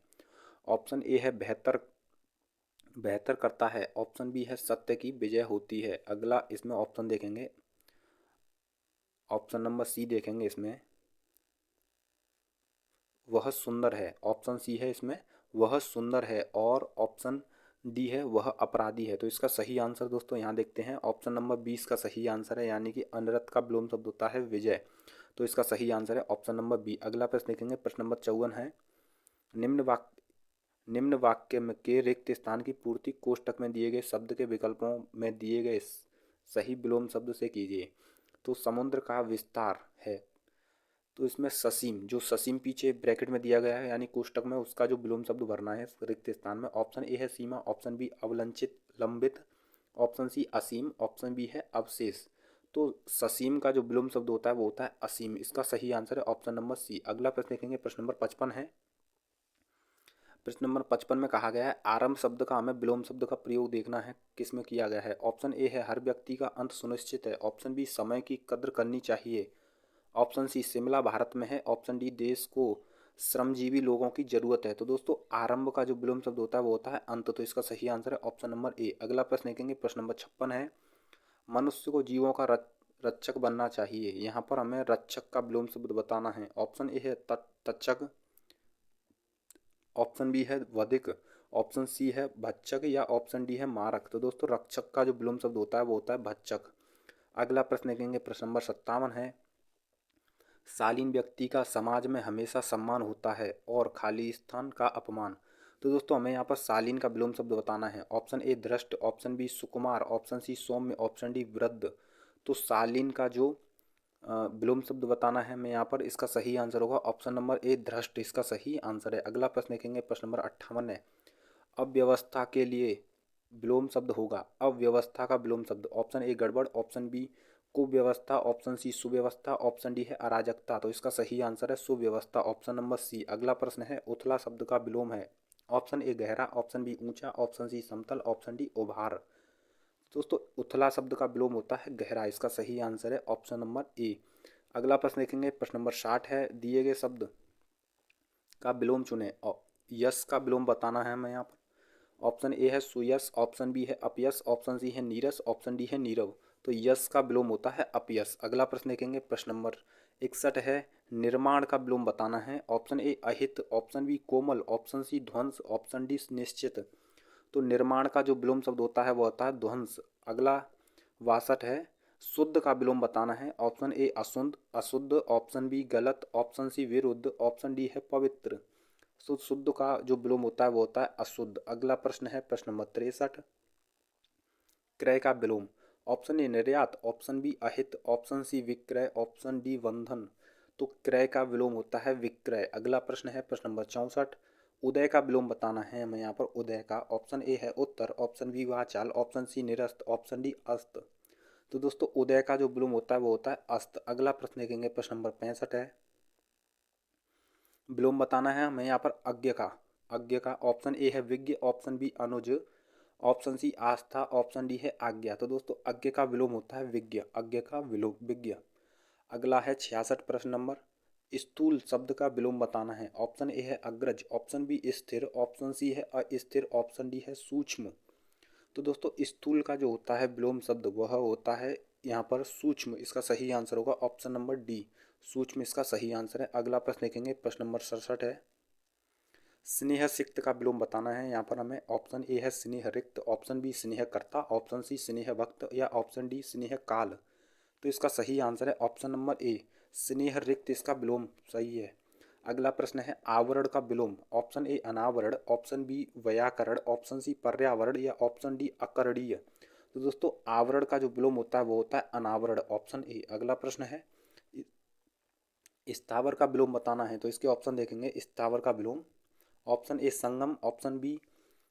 ऑप्शन ए है बेहतर बेहतर करता है, ऑप्शन बी है सत्य की विजय होती है। अगला इसमें ऑप्शन देखेंगे, ऑप्शन नंबर सी देखेंगे इसमें वह सुंदर है। ऑप्शन सी है इसमें वह सुंदर है और ऑप्शन डी है वह अपराधी है। तो इसका सही आंसर दोस्तों यहाँ देखते हैं, ऑप्शन नंबर 20 का सही आंसर है। यानी कि अनर्थ का विलोम शब्द होता है विजय। तो इसका सही आंसर है ऑप्शन नंबर बी। अगला प्रश्न देखेंगे प्रश्न नंबर 54 है। निम्न वाक्य में के रिक्त स्थान की पूर्ति कोष्टक में दिए गए शब्द के विकल्पों में दिए गए सही विलोम शब्द से कीजिए। तो समुद्र का विस्तार है, तो इसमें ससीम, जो ससीम पीछे ब्रैकेट में दिया गया है यानी कोष्टक में, उसका जो विलोम शब्द भरना है रिक्त स्थान में। ऑप्शन ए है सीमा, ऑप्शन बी अवलंचित लंबित, ऑप्शन सी असीम, ऑप्शन बी है अवशेष। तो ससीम का जो विलोम शब्द होता है वो होता है असीम। इसका सही आंसर है ऑप्शन नंबर सी। अगला प्रश्न देखेंगे प्रश्न नंबर 55 है। प्रश्न नंबर 55 में कहा गया है आरंभ शब्द का हमें विलोम शब्द का प्रयोग देखना है किस में किया गया है। ऑप्शन ए है हर व्यक्ति का अंत सुनिश्चित है, ऑप्शन बी समय की कद्र करनी चाहिए, ऑप्शन सी शिमला भारत में है, ऑप्शन डी देश को श्रमजीवी लोगों की जरूरत है। तो दोस्तों आरंभ का जो विलोम शब्द होता है वो होता है अंत। तो इसका सही आंसर है ऑप्शन नंबर ए। अगला प्रश्न देखेंगे प्रश्न नंबर 56 है। मनुष्य को जीवों का रक्षक बनना चाहिए। यहाँ पर हमें रक्षक का विलोम शब्द बताना है। ऑप्शन ए है तक्षक, ऑप्शन बी है वधिक, ऑप्शन सी है भक्षक या ऑप्शन डी है मारक। तो दोस्तों रक्षक का जो विलोम शब्द होता है वो होता है भक्षक। अगला प्रश्न देखेंगे प्रश्न नंबर 57 है। शालीन व्यक्ति का समाज में हमेशा सम्मान होता है और खाली स्थान का अपमान। तो दोस्तों हमें यहाँ पर शालीन का विलोम शब्द बताना है। ऑप्शन ए दृष्ट, ऑप्शन बी सुकुमार, ऑप्शन सी सौम्य, ऑप्शन डी वृद्ध। तो शालीन का जो विलोम शब्द बताना है हमें यहाँ पर, इसका सही आंसर होगा ऑप्शन नंबर ए दृष्ट। इसका सही आंसर है। अगला प्रश्न देखेंगे प्रश्न नंबर 58 है। अव्यवस्था के लिए विलोम शब्द होगा। अव्यवस्था का विलोम शब्द, ऑप्शन ए गड़बड़, ऑप्शन बी कुव्यवस्था, ऑप्शन सी सुव्यवस्था, ऑप्शन डी है अराजकता। तो इसका सही आंसर है सुव्यवस्था, ऑप्शन नंबर सी। अगला प्रश्न है उथला शब्द का विलोम है। ऑप्शन ए गहरा, ऑप्शन बी ऊंचा, ऑप्शन सी समतल, ऑप्शन डी उभार। दोस्तों उथला शब्द का विलोम होता है गहरा। इसका सही आंसर है ऑप्शन नंबर ए। अगला प्रश्न देखेंगे प्रश्न नंबर 60 है। दिए गए शब्द का विलोम चुने। यश का विलोम बताना है हमें यहाँ पर। ऑप्शन ए है सुयश, ऑप्शन बी है अपयश, ऑप्शन सी है नीरस, ऑप्शन डी है नीरव। तो यश का विलोम होता है अपयश। अगला प्रश्न देखेंगे प्रश्न नंबर 61 है। निर्माण का विलोम बताना है। ऑप्शन ए अहित, ऑप्शन बी कोमल, ऑप्शन सी ध्वंस, ऑप्शन डी निश्चित। तो निर्माण का जो विलोम शब्द होता है वो होता है ध्वंस। अगला 62 है। शुद्ध का विलोम बताना है। ऑप्शन ए अशुद्ध अशुद्ध, ऑप्शन बी गलत, ऑप्शन सी विरुद्ध, ऑप्शन डी है पवित्र। शुद्ध का जो विलोम होता है वो होता है अशुद्ध। अगला प्रश्न है प्रश्न नंबर 63। क्रय का विलोम। ऑप्शन ए निर्यात, ऑप्शन बी अहित, ऑप्शन सी विक्रय, ऑप्शन डी बंधन। तो क्रय का विलोम होता है विक्रय। अगला प्रश्न है प्रश्न नंबर 64। उदय का विलोम बताना है हमें यहाँ पर उदय का। ऑप्शन ए है उत्तर, ऑप्शन बी वाचाल, ऑप्शन सी निरस्त, ऑप्शन डी अस्त। तो दोस्तों उदय का जो विलोम होता है वो होता है अस्त। अगला प्रश्न देखेंगे प्रश्न नंबर 65 है। विलोम बताना है हमें यहाँ पर अज्ञ का। अज्ञ का ऑप्शन ए है विज्ञ, ऑप्शन बी अनुज, ऑप्शन सी आस्था, ऑप्शन डी है आज्ञा। तो दोस्तों अज्ञ का विलोम होता है विज्ञ। अज्ञ का विलोम विज्ञ। अगला है 66 प्रश्न नंबर। स्थूल शब्द का विलोम बताना है। ऑप्शन ए है अग्रज, ऑप्शन बी स्थिर, ऑप्शन सी है अस्थिर, ऑप्शन डी है सूक्ष्म। तो दोस्तों स्थूल का जो होता है विलोम शब्द वह होता है यहाँ पर सूक्ष्म। इसका सही आंसर होगा ऑप्शन नंबर डी, सूक्ष्म इसका सही आंसर है। अगला प्रश्न देखेंगे प्रश्न नंबर 67 है। स्नेह सिक्त का विलोम बताना है यहाँ पर हमें। ऑप्शन ए है स्नेह रिक्त, ऑप्शन बी स्नेह कर्ता, ऑप्शन सी स्नेह भक्त या ऑप्शन डी स्नेह काल। तो इसका सही आंसर है ऑप्शन नंबर ए स्नेह रिक्त, इसका विलोम सही है। अगला प्रश्न है आवरण का विलोम। ऑप्शन ए अनावरण, ऑप्शन बी व्याकरण, ऑप्शन सी पर्यावरण या ऑप्शन डी अकरणीय। तो दोस्तों आवरण का जो विलोम होता है वो होता है अनावरण, ऑप्शन ए। अगला प्रश्न है स्थावर का विलोम बताना है, तो इसके ऑप्शन देखेंगे। स्थावर का विलोम, ऑप्शन ए संगम, ऑप्शन बी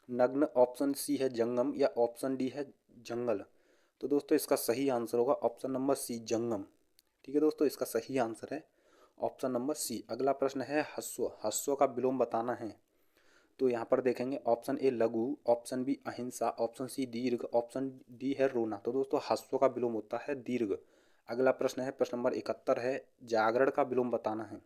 नग्न, ऑप्शन सी है जंगम या ऑप्शन डी है जंगल। तो दोस्तों इसका सही आंसर होगा ऑप्शन नंबर सी जंगम। ठीक है दोस्तों, इसका सही आंसर है ऑप्शन नंबर सी। अगला प्रश्न है ह्रस्व। ह्रस्व का विलोम बताना है, तो यहाँ पर देखेंगे ऑप्शन ए लघु, ऑप्शन बी अहिंसा, ऑप्शन सी दीर्घ, ऑप्शन डी है रोना। तो दोस्तों ह्रस्व का विलोम होता है दीर्घ। अगला प्रश्न है प्रश्न नंबर 71 है जागरण का विलोम बताना है।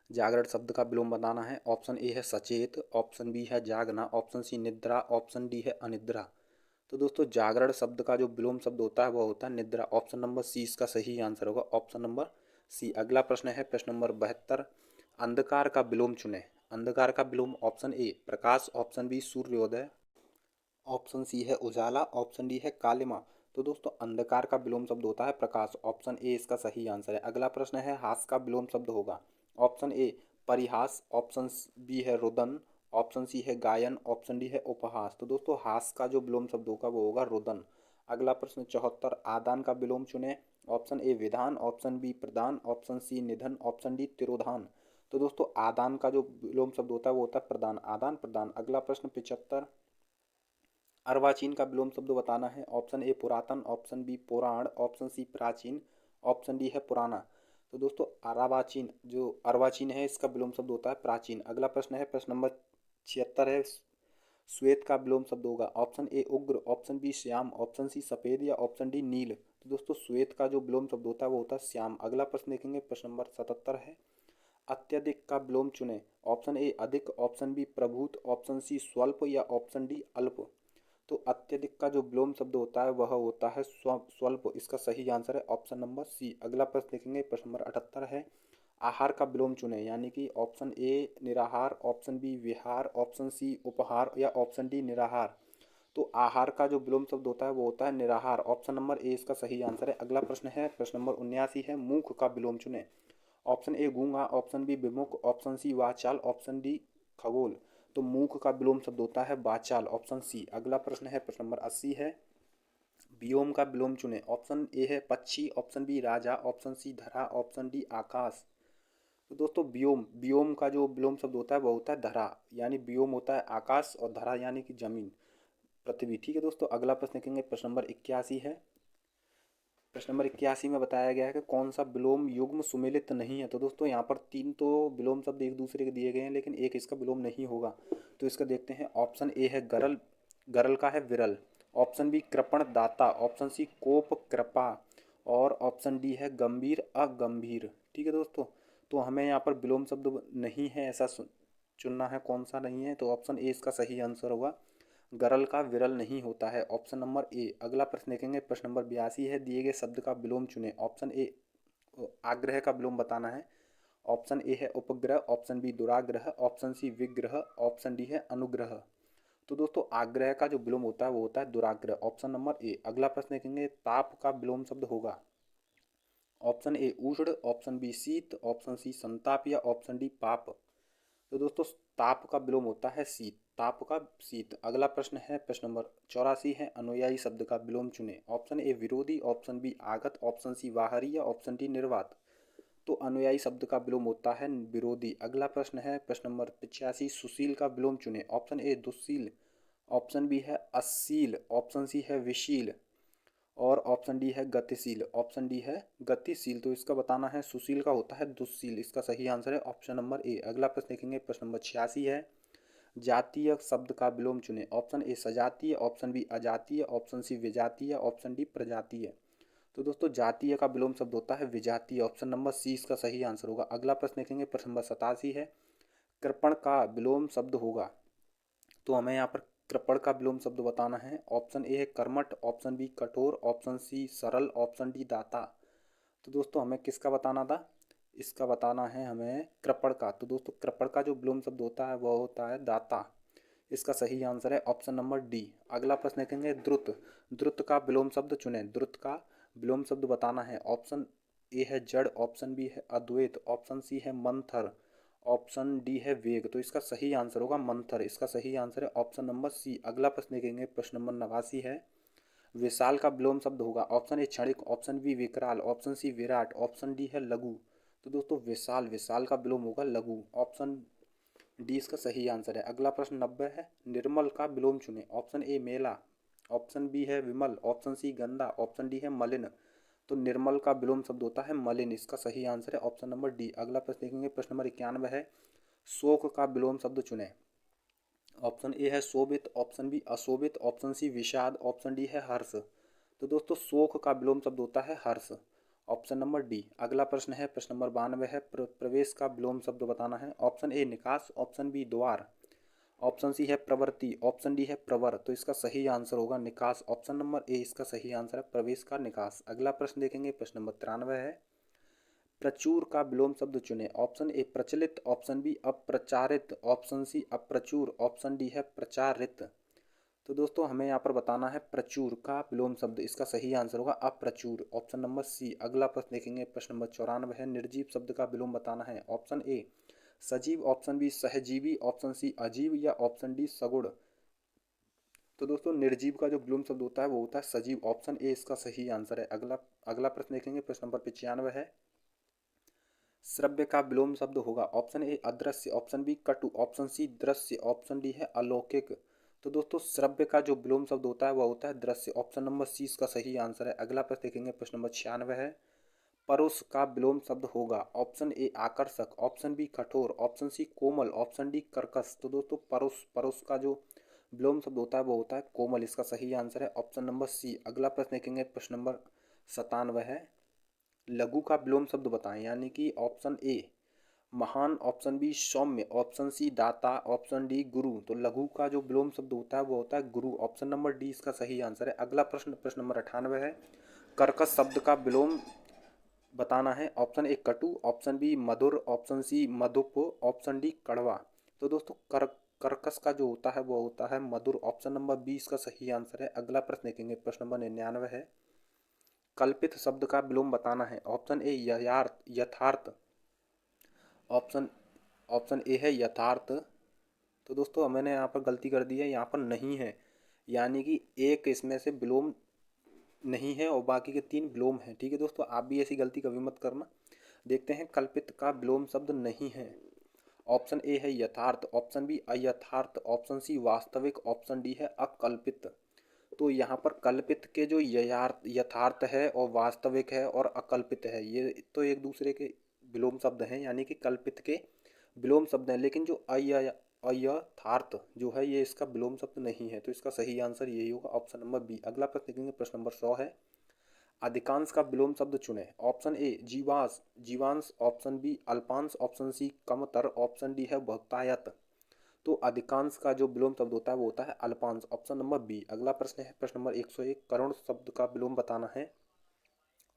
जागरण शब्द का विलोम बताना है। ऑप्शन ए है सचेत, ऑप्शन बी है जागना, ऑप्शन सी निद्रा, ऑप्शन डी है अनिद्रा। तो दोस्तों जागरण शब्द का जो विलोम शब्द होता है वह होता है निद्रा। ऑप्शन नंबर सी इसका सही आंसर होगा, ऑप्शन नंबर सी। अगला प्रश्न है प्रश्न नंबर 72 अंधकार का विलोम चुने। अंधकार का विलोम, ऑप्शन ए प्रकाश, ऑप्शन बी सूर्योदय, ऑप्शन सी है उजाला, ऑप्शन डी है कालिमा। तो दोस्तों अंधकार का विलोम शब्द होता है प्रकाश, ऑप्शन ए इसका सही आंसर है। अगला प्रश्न है हास का विलोम शब्द होगा। ऑप्शन ए परिहास, ऑप्शन बी है रुदन, ऑप्शन सी है गायन, ऑप्शन डी है उपहास। तो दोस्तों हास का जो विलोम शब्द होगा वो होगा रुदन। अगला प्रश्न 74 आदान का विलोम चुने। ऑप्शन ए विधान, ऑप्शन बी प्रदान, ऑप्शन सी निधन, ऑप्शन डी तिरोधान। तो दोस्तों आदान का जो विलोम शब्द होता है वो होता है प्रदान, आदान प्रदान। अगला प्रश्न 75 अर्वाचीन का विलोम शब्द बताना है। ऑप्शन ए पुरातन, ऑप्शन बी पुराण, ऑप्शन सी प्राचीन, ऑप्शन डी है पुराना। तो दोस्तों अर्वाचीन है इसका विलोम शब्द होता है प्राचीन। अगला प्रश्न है प्रश्न नंबर 76 है श्वेत का विलोम शब्द होगा। ऑप्शन ए उग्र, ऑप्शन बी श्याम, ऑप्शन सी सफेद या ऑप्शन डी नील। तो दोस्तों श्वेत का जो विलोम शब्द होता है वो होता है श्याम। अगला प्रश्न देखेंगे प्रश्न नंबर 77 है अत्यधिक का विलोम चुने। ऑप्शन ए अधिक, ऑप्शन बी प्रभुत, ऑप्शन सी स्वल्प या ऑप्शन डी अल्प। तो अत्यधिक का जो विलोम शब्द होता है वह होता है स्वल्प, इसका सही आंसर है ऑप्शन नंबर सी। अगला प्रश्न देखेंगे प्रश्न नंबर 78 है आहार का विलोम चुने, यानी कि ऑप्शन ए निराहार, ऑप्शन बी विहार, ऑप्शन सी उपहार या ऑप्शन डी निराहार। तो आहार का जो विलोम शब्द होता है वो होता है निराहार, ऑप्शन नंबर ए इसका सही आंसर है। अगला प्रश्न है प्रश्न नंबर 79 है मूक का विलोम चुने। ऑप्शन ए गूंगा, ऑप्शन बी विमुख, ऑप्शन सी वाचाल, ऑप्शन डी खगोल। तो मूक का विलोम शब्द होता है वाचाल, ऑप्शन सी। अगला प्रश्न है प्रश्न नंबर 80 है व्योम का विलोम चुने। ऑप्शन ए है पक्षी, ऑप्शन बी राजा, ऑप्शन सी धरा, ऑप्शन डी आकाश। तो दोस्तों व्योम व्योम का जो विलोम शब्द होता है वो होता है धरा, यानी व्योम होता है आकाश और धरा यानी कि जमीन, पृथ्वी। ठीक है दोस्तों, अगला प्रश्न देखेंगे प्रश्न नंबर 81 है। प्रश्न नंबर 81 में बताया गया है कि कौन सा विलोम युग्म सुमेलित नहीं है। तो दोस्तों यहाँ पर तीन तो विलोम शब्द एक दूसरे के दिए गए हैं लेकिन एक इसका विलोम नहीं होगा, तो इसका देखते हैं। ऑप्शन ए है गरल, गरल का है विरल, ऑप्शन बी कृपण दाता, ऑप्शन सी कोप कृपा और ऑप्शन डी है गंभीर अगंभीर। ठीक है दोस्तों, तो हमें यहाँ पर विलोम शब्द नहीं है ऐसा चुनना है, कौन सा नहीं है, तो ऑप्शन ए इसका सही आंसर होगा, गरल का विरल नहीं होता है, ऑप्शन नंबर ए। अगला प्रश्न देखेंगे प्रश्न नंबर 82 है दिए गए शब्द का विलोम चुने। ऑप्शन ए आग्रह का विलोम बताना है। ऑप्शन ए है उपग्रह, ऑप्शन बी दुराग्रह, ऑप्शन सी विग्रह, ऑप्शन डी है अनुग्रह। तो दोस्तों आग्रह का जो विलोम होता है वो होता है दुराग्रह, ऑप्शन नंबर ए। अगला प्रश्न देखेंगे ताप का विलोम शब्द होगा। ऑप्शन ए उष्ण, ऑप्शन बी शीत, ऑप्शन सी संताप या ऑप्शन डी पाप। तो दोस्तों ताप का विलोम होता है शीत, ताप का शीत। अगला प्रश्न है प्रश्न नंबर 84 है अनुयायी शब्द का विलोम चुने। ऑप्शन ए विरोधी, ऑप्शन बी आगत, ऑप्शन सी बाहरी या ऑप्शन डी निर्वात। तो अनुयायी शब्द का विलोम होता है विरोधी। अगला प्रश्न है प्रश्न नंबर 85 सुशील का विलोम चुने। ऑप्शन ए दुशील, ऑप्शन बी है अशील, ऑप्शन सी है विशील और ऑप्शन डी है गतिशील, ऑप्शन डी है गतिशील। तो इसका बताना है सुशील का होता है दुशील, इसका सही आंसर है ऑप्शन नंबर ए। अगला प्रश्न देखेंगे प्रश्न नंबर 86 है जातीय शब्द का विलोम चुने। ऑप्शन ए सजातीय, ऑप्शन बी अजातीय, ऑप्शन सी विजातीय, ऑप्शन डी प्रजातीय। तो दोस्तों जातीय का विलोम शब्द होता है विजातीय, ऑप्शन नंबर सी इसका सही आंसर होगा। अगला प्रश्न देखेंगे प्रश्न नंबर 87 है कृपण का विलोम शब्द होगा। तो हमें यहाँ पर कृपण का विलोम शब्द बताना है। ऑप्शन ए है कर्मठ, ऑप्शन बी कठोर, ऑप्शन सी सरल, ऑप्शन डी दाता। तो दोस्तों हमें किसका बताना था, इसका बताना है हमें कृपण का। तो दोस्तों कृपण का जो विलोम शब्द होता है वह होता है दाता, इसका सही आंसर है ऑप्शन नंबर डी। अगला प्रश्न देखेंगे द्रुत, द्रुत का विलोम शब्द चुने। द्रुत का विलोम शब्द बताना है। ऑप्शन ए है जड़, ऑप्शन बी है अद्वैत, ऑप्शन सी है मंथर, ऑप्शन डी है वेग। तो इसका सही आंसर होगा मंथर। इसका सही आंसर है ऑप्शन नंबर सी। अगला प्रश्न देखेंगे, प्रश्न नंबर 89 है। विशाल का विलोम शब्द होगा, ऑप्शन ए क्षणिक, ऑप्शन बी विकराल, ऑप्शन सी विराट, ऑप्शन डी है लघु। तो दोस्तों विशाल, विशाल का विलोम होगा लघु, ऑप्शन डी इसका सही आंसर है। अगला प्रश्न 90 है। निर्मल का विलोम चुने, ऑप्शन ए मेला, ऑप्शन बी है विमल, ऑप्शन सी गंदा, ऑप्शन डी है मलिन। तो निर्मल का विलोम शब्द होता है मलिन। इसका सही आंसर है ऑप्शन नंबर डी। अगला प्रश्न देखेंगे, प्रश्न नंबर 91 है। शोक का विलोम शब्द चुने, ऑप्शन ए है शोभित, ऑप्शन बी अशोभित, ऑप्शन सी विषाद, ऑप्शन डी है हर्ष। तो दोस्तों शोक का विलोम शब्द होता है हर्ष, ऑप्शन नंबर डी। अगला प्रश्न है, प्रश्न नंबर 92 है। प्रवेश का विलोम शब्द बताना है, ऑप्शन ए निकास, ऑप्शन बी द्वार, ऑप्शन सी है प्रवृत्ति, ऑप्शन डी है प्रवर। तो इसका सही आंसर होगा निकास, ऑप्शन नंबर ए इसका सही आंसर है प्रवेश का निकास। अगला प्रश्न देखेंगे, प्रश्न नंबर 93 है। प्रचुर का विलोम शब्द चुने, ऑप्शन ए प्रचलित, ऑप्शन बी अप्रचारित, ऑप्शन सी अप्रचुर, ऑप्शन डी है प्रचारित। तो दोस्तों हमें यहाँ पर बताना है प्रचुर का विलोम शब्द। इसका सही आंसर होगा अप्रचुर, ऑप्शन नंबर सी। अगला प्रश्न देखेंगे, प्रश्न नंबर 94 है। निर्जीव शब्द का विलोम बताना है, ऑप्शन ए सजीव, ऑप्शन बी सहजीवी, ऑप्शन सी अजीव या ऑप्शन डी सगुण। तो दोस्तों निर्जीव का जो विलोम शब्द होता है वो होता है सजीव, ऑप्शन ए इसका सही आंसर है। अगला अगला प्रश्न देखेंगे, प्रश्न नंबर 95 है। श्रव्य का विलोम शब्द होगा, ऑप्शन ए अदृश्य, ऑप्शन बी कटु, ऑप्शन सी दृश्य, ऑप्शन डी है अलौकिक। तो दोस्तों श्रव्य का जो विलोम शब्द होता है वह होता है दृश्य, ऑप्शन नंबर सी इसका सही आंसर है। अगला प्रश्न देखेंगे, प्रश्न नंबर 96 है। परुष का विलोम शब्द होगा, ऑप्शन ए आकर्षक, ऑप्शन बी कठोर, ऑप्शन सी कोमल, ऑप्शन डी कर्कश। तो दोस्तों परुष, परुष का जो विलोम शब्द होता है वो होता है कोमल। इसका सही आंसर है ऑप्शन नंबर सी। अगला प्रश्न देखेंगे, प्रश्न नंबर 97 है। लघु का विलोम शब्द बताएं, यानी कि ऑप्शन ए महान, ऑप्शन बी सौम्य, ऑप्शन सी दाता, ऑप्शन डी गुरु। तो लघु का जो विलोम शब्द होता है वो होता है गुरु, ऑप्शन नंबर डी इसका सही आंसर है। अगला प्रश्न, प्रश्न नंबर 98 है। कर्कश शब्द का विलोम बताना है, ऑप्शन ए कटु, ऑप्शन बी मधुर, ऑप्शन सी मधुप, ऑप्शन डी कड़वा। तो दोस्तों कर्कश का जो होता है वो होता है मधुर, ऑप्शन नंबर बी इसका सही आंसर है। अगला प्रश्न देखेंगे, प्रश्न नंबर 99 है। कल्पित शब्द का विलोम बताना है, ऑप्शन ए यथार्थ, ऑप्शन ऑप्शन ए है यथार्थ। तो दोस्तों मैंने यहाँ पर गलती कर दी है, यहाँ पर नहीं है, यानी कि एक इसमें से विलोम नहीं है और बाकी के 3 विलोम हैं। ठीक है दोस्तों, आप भी ऐसी गलती कभी मत करना। देखते हैं, कल्पित का विलोम शब्द नहीं है। ऑप्शन ए है यथार्थ, ऑप्शन बी अयथार्थ, ऑप्शन सी वास्तविक, ऑप्शन डी है अकल्पित। तो यहाँ पर कल्पित के जो यथार्थ है और वास्तविक है और अकल्पित है, ये तो एक दूसरे के विलोम शब्द हैं, यानी कि कल्पित के विलोम शब्द हैं। लेकिन जो अयथार्थ जो है ये इसका विलोम शब्द नहीं है। तो इसका सही आंसर यही होगा, ऑप्शन नंबर बी। अगला प्रश्न देखेंगे, प्रश्न नंबर 100 है। अधिकांश का विलोम शब्द चुने, ऑप्शन ए जीवांश, जीवांश, ऑप्शन बी अल्पांश, ऑप्शन सी कमतर, ऑप्शन डी है बहुतायत। तो अधिकांश का जो विलोम शब्द होता है वो होता है अल्पांश, ऑप्शन नंबर बी। अगला प्रश्न है, प्रश्न नंबर 101। करुण शब्द का विलोम बताना है,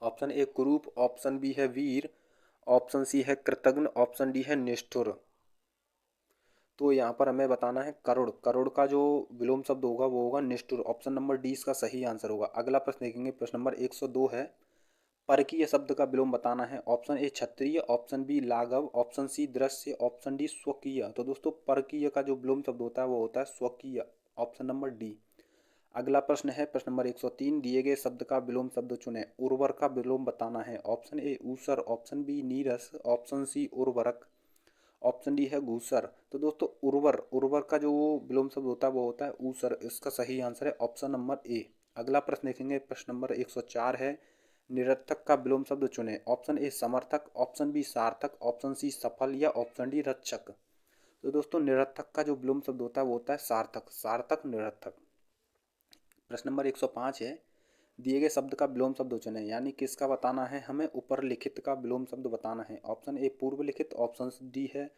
ऑप्शन ए कुरूप, ऑप्शन बी है वीर, ऑप्शन सी है कृतघ्न, ऑप्शन डी है निष्ठुर। तो यहाँ पर हमें बताना है करुण, करुण का जो विलोम शब्द होगा वो होगा निष्ठुर, ऑप्शन नंबर डी इसका सही आंसर होगा। अगला प्रश्न देखेंगे, प्रश्न नंबर 102 है। परकीय शब्द का विलोम बताना है, ऑप्शन ए क्षत्रिय, ऑप्शन बी लाघव, ऑप्शन सी दृश्य, ऑप्शन डी स्वकीय। तो दोस्तों परकीय का जो विलोम शब्द होता है वो होता है स्वकीय, ऑप्शन नंबर डी। अगला प्रश्न है, प्रश्न नंबर 103। दिए गए शब्द का विलोम शब्द चुने, उर्वर का विलोम बताना है, ऑप्शन ए ऊसर, ऑप्शन बी नीरस, ऑप्शन सी उर्वरक, ऑप्शन डी है घूसर। तो दोस्तों उर्वर, उर्वर का जो विलोम शब्द होता है वो होता है ऊसर। इसका सही आंसर है ऑप्शन नंबर ए। अगला प्रश्न देखेंगे, प्रश्न नंबर 104 है। निरर्थक का विलोम शब्द चुने, ऑप्शन ए समर्थक, ऑप्शन बी सार्थक, ऑप्शन सी सफल या ऑप्शन डी रक्षक। तो दोस्तों निरर्थक का जो विलोम शब्द होता है वो होता है सार्थक, सार्थक निरर्थक। प्रश्न नंबर 105 है। दिए गए शब्द का विलोम शब्द चुने, यानी किसका बताना है हमें, ऊपर लिखित का विलोम शब्द बताना है, ऑप्शन ए पूर्व लिखित, ऑप्शन डी है,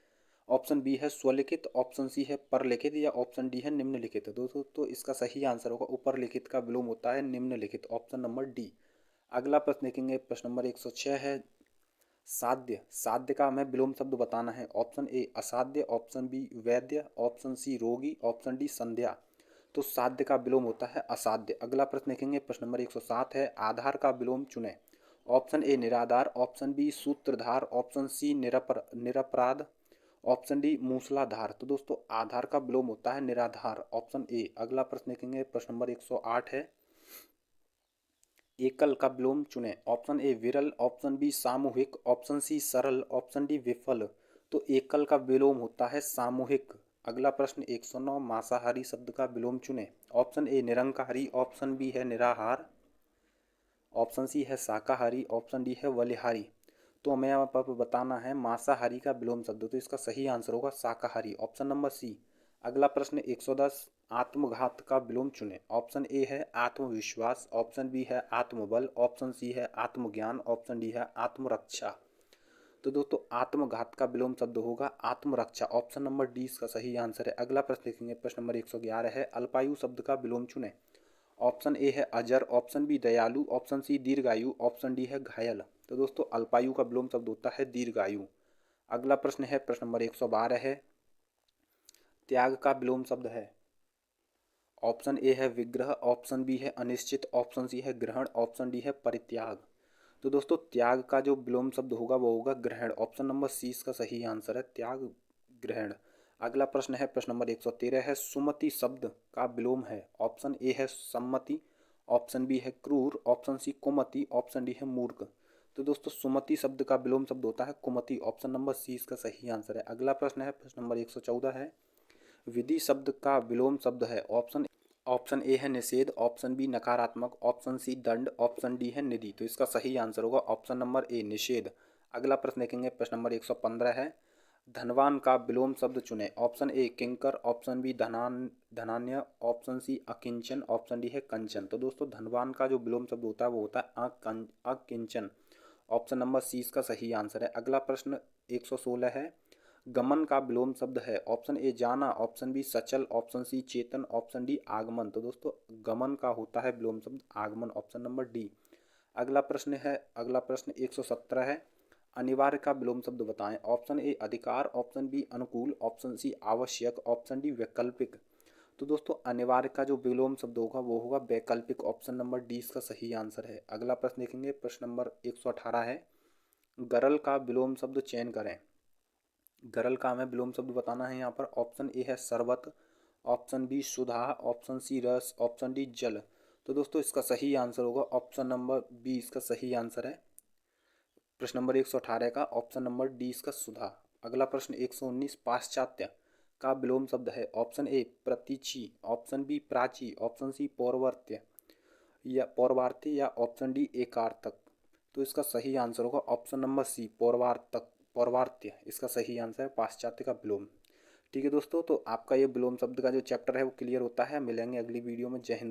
ऑप्शन बी है स्वलिखित, ऑप्शन सी है परलिखित या ऑप्शन डी है निम्नलिखित। दोस्तों तो इसका सही आंसर होगा ऊपर लिखित का विलोम होता है निम्नलिखित, ऑप्शन नंबर डी। अगला प्रश्न देखेंगे, प्रश्न नंबर 106 है। साध्य, साध्य का हमें विलोम शब्द बताना है, ऑप्शन ए असाध्य, ऑप्शन बी वैद्य, ऑप्शन सी रोगी, ऑप्शन डी संध्या। तो साध्य का विलोम होता है असाध्य। अगला प्रश्न देखेंगे, प्रश्न नंबर 107 है। आधार का विलोम चुने, ऑप्शन ए निराधार, ऑप्शन बी सूत्रधार, ऑप्शन सी निरपराध, ऑप्शन डी मूसलाधार। तो दोस्तों आधार का विलोम होता है निराधार, ऑप्शन ए। अगला प्रश्न देखेंगे, प्रश्न नंबर 108 है, एकल का विलोम चुनें। ऑप्शन ए विरल, ऑप्शन बी सामूहिक, ऑप्शन सी सरल, ऑप्शन डी विफल। तो एकल का विलोम होता है सामूहिक। अगला प्रश्न 109, मांसाहारी शब्द का विलोम चुनें। ऑप्शन ए निरंकारी, ऑप्शन बी है निराहार, ऑप्शन सी है शाकाहारी, ऑप्शन डी है बलिहारी। तो हमें यहाँ पर बताना है मांसाहारी का विलोम शब्द, तो इसका सही आंसर होगा शाकाहारी, ऑप्शन नंबर सी। अगला प्रश्न 110, आत्मघात का विलोम चुनें। ऑप्शन ए है आत्मविश्वास, ऑप्शन बी है आत्मबल, ऑप्शन सी है आत्मज्ञान, ऑप्शन डी है आत्मरक्षा। तो दोस्तों आत्मघात का विलोम शब्द होगा आत्मरक्षा, ऑप्शन नंबर डी इसका सही आंसर है। अगला प्रश्न देखेंगे, प्रश्न नंबर 111 है, अल्पायु शब्द का विलोम चुनें। ऑप्शन ए है अजर, ऑप्शन बी दयालु, ऑप्शन सी दीर्घायु, ऑप्शन डी है घायल। तो दोस्तों अल्पायु का विलोम शब्द होता है दीर्घायु। अगला प्रश्न है, प्रश्न नंबर 112 है, त्याग का विलोम शब्द है। ऑप्शन ए है विग्रह, ऑप्शन बी है अनिश्चित, ऑप्शन सी है ग्रहण, ऑप्शन डी है परित्याग। तो दोस्तों त्याग का जो विलोम शब्द होगा वो होगा ग्रहण, ऑप्शन नंबर सी इसका सही आंसर है, त्याग ग्रहण। अगला प्रश्न है, प्रश्न नंबर 113 है, सुमति शब्द का विलोम है। ऑप्शन ए है सम्मति, ऑप्शन बी है क्रूर, ऑप्शन सी कुमति, ऑप्शन डी है मूर्ख। तो दोस्तों सुमति शब्द का विलोम शब्द होता है कुमति, ऑप्शन नंबर सी इसका सही आंसर है। अगला प्रश्न है, प्रश्न नंबर 114 है, विधि शब्द का विलोम शब्द है। ऑप्शन ए है निषेध, ऑप्शन बी नकारात्मक, ऑप्शन सी दंड, ऑप्शन डी है निधि। तो इसका सही आंसर होगा ऑप्शन नंबर ए निषेध। अगला प्रश्न देखेंगे, प्रश्न नंबर 115 है, धनवान का विलोम शब्द चुने। ऑप्शन ए किंकर, ऑप्शन बी धनान्य, ऑप्शन सी अकिंचन, ऑप्शन डी है कंचन। तो दोस्तों धनवान का जो विलोम शब्द होता है वो होता है अकिंचन, ऑप्शन नंबर सी इसका सही आंसर है। अगला प्रश्न 116 है, गमन का विलोम शब्द है। ऑप्शन ए जाना, ऑप्शन बी सचल, ऑप्शन सी चेतन, ऑप्शन डी आगमन। तो दोस्तों गमन का होता है विलोम शब्द आगमन, ऑप्शन नंबर डी। अगला प्रश्न 117 है, अनिवार्य का विलोम शब्द बताएं। ऑप्शन ए अधिकार, ऑप्शन बी अनुकूल, ऑप्शन सी आवश्यक, ऑप्शन डी वैकल्पिक। तो दोस्तों अनिवार्य का जो विलोम शब्द होगा वो होगा वैकल्पिक, ऑप्शन नंबर डी इसका सही आंसर है। अगला प्रश्न देखेंगे, प्रश्न नंबर 118 है, गरल का विलोम शब्द चयन करें। गरल का हमें विलोम शब्द बताना है यहाँ पर। ऑप्शन ए है शरबत, ऑप्शन बी सुधा, ऑप्शन सी रस, ऑप्शन डी जल। तो दोस्तों इसका सही आंसर होगा ऑप्शन नंबर बी इसका सही आंसर है। प्रश्न नंबर 118 का ऑप्शन नंबर डी इसका सुधा। अगला प्रश्न 119, पाश्चात्य का विलोम शब्द है। ऑप्शन ए प्रतीची, ऑप्शन बी प्राची, ऑप्शन सी पौर्वार्त्य या ऑप्शन डी एकार्थक। तो इसका सही आंसर होगा ऑप्शन नंबर सी पौर्वार्त्य इसका सही आंसर है, पाश्चात्य का विलोम। ठीक है दोस्तों, तो आपका ये विलोम शब्द का जो चैप्टर है वो क्लियर होता है। मिलेंगे अगली वीडियो में। जय हिंद।